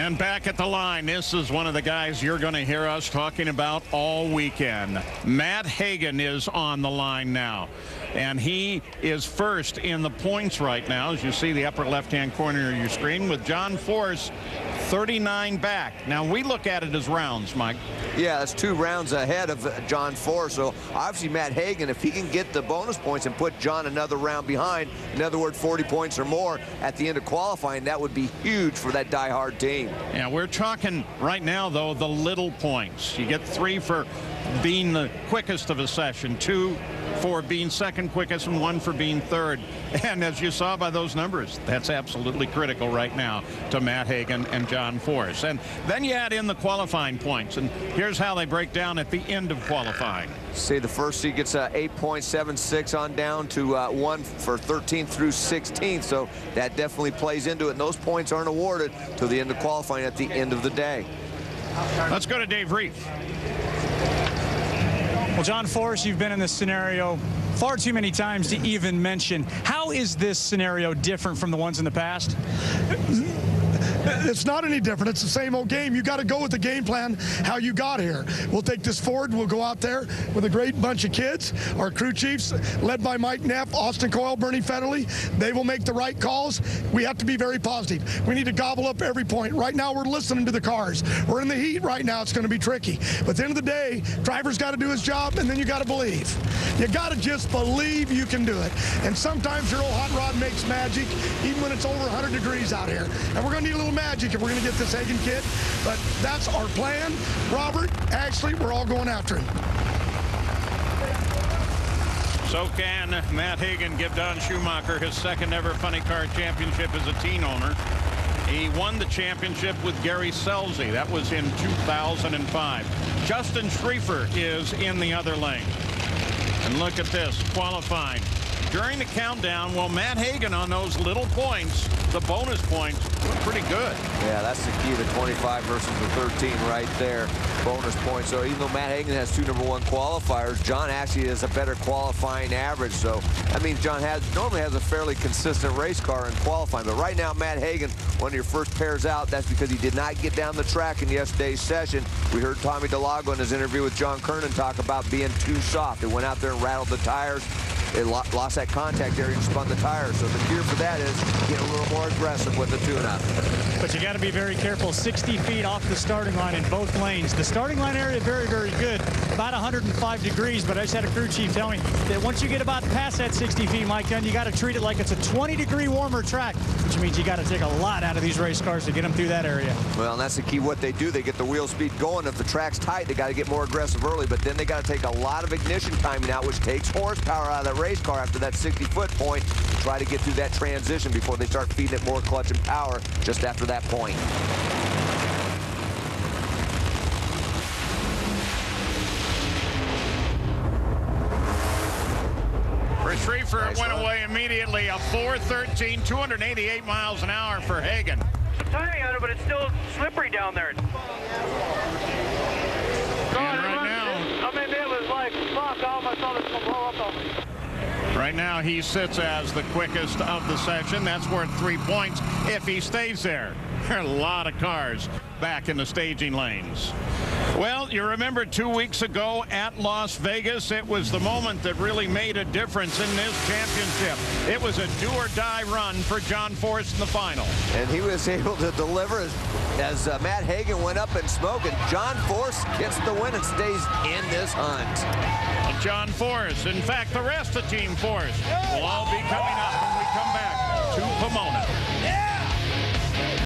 And back at the line, this is one of the guys you're going to hear us talking about all weekend. Matt Hagan is on the line now. And he is first in the points right now, as you see the upper left-hand corner of your screen, with John Force 39 back. Now, we look at it as rounds, Mike. Yeah, that's 2 rounds ahead of John Force. So, obviously, Matt Hagan, if he can get the bonus points and put John another round behind, in other words, 40 points or more at the end of qualifying, that would be huge for that diehard team. Yeah, we're talking right now, though, the little points. You get 3 for being the quickest of a session, 2 for being second quickest, and 1 for being third. And as you saw by those numbers, that's absolutely critical right now to Matt Hagan and John Force. And then you add in the qualifying points, and here's how they break down at the end of qualifying. See, the first seed gets 8.76 on down to 1 for 13th through 16th, so that definitely plays into it, and those points aren't awarded till the end of qualifying at the end of the day. Let's go to Dave Reef. Well, John Force, you've been in this scenario far too many times to even mention. How is this scenario different from the ones in the past? It's not any different. It's the same old game. You got to go with the game plan how you got here. We'll take this forward. We'll go out there with a great bunch of kids. Our crew chiefs, led by Mike Neff, Austin Coyle, Bernie Federley, they will make the right calls. We have to be very positive. We need to gobble up every point. Right now, we're listening to the cars. We're in the heat right now. It's going to be tricky. But at the end of the day, driver's got to do his job, and then you got to believe. You got to just believe you can do it. And sometimes your old hot rod makes magic, even when it's over 100 degrees out here. And we're going to need a little magic if we're going to get this Hagan kid. But that's our plan. Robert, Ashley, we're all going after him. So can Matt Hagan give Don Schumacher his second ever funny car championship as a teen owner. He won the championship with Gary Selzy. That was in 2005. Justin Schriefer is in the other lane. And look at this, qualifying. During the countdown, well, Matt Hagan on those little points, the bonus points, look pretty good. Yeah, that's the key, the 25 versus the 13 right there, bonus points. So even though Matt Hagan has 2 #1 qualifiers, John actually has a better qualifying average. So that means John normally has a fairly consistent race car in qualifying. But right now, Matt Hagan, one of your first pairs out, that's because he did not get down the track in yesterday's session. We heard Tommy DeLago in his interview with John Kernan talk about being too soft. It went out there and rattled the tires. It lost that contact area and spun the tires. So the cure for that is get a little more aggressive with the tune-up. But you got to be very careful. 60 feet off the starting line in both lanes. The starting line area very, very good. About 105 degrees, but I just had a crew chief tell me that once you get about past that 60 feet, Mike Dunn, you got to treat it like it's a 20-degree warmer track, which means you got to take a lot out of these race cars to get them through that area. Well, and that's the key. What they do, they get the wheel speed going. If the track's tight, they got to get more aggressive early, but then they got to take a lot of ignition timing out, which takes horsepower out of that race car after that 60-foot point to try to get through that transition before they start feeding it more clutch and power just after that point. For Schriefer, Nice it went run. away immediately. A 413, 288 miles an hour for Hagan. I'm timing on it, but it's still slippery down there. And right now, I mean, it was like, fuck off, I thought it was going to blow up on me. right now he sits as the quickest of the session. That's worth 3 points if he stays there. There are a lot of cars back in the staging lanes. Well, you remember 2 weeks ago at Las Vegas, it was the moment that really made a difference in this championship. It was a do-or-die run for John Force in the final. And he was able to deliver as Matt Hagan went up in smoke, and John Force gets the win and stays in this hunt. John Force, in fact, the rest of Team Force will all be coming up.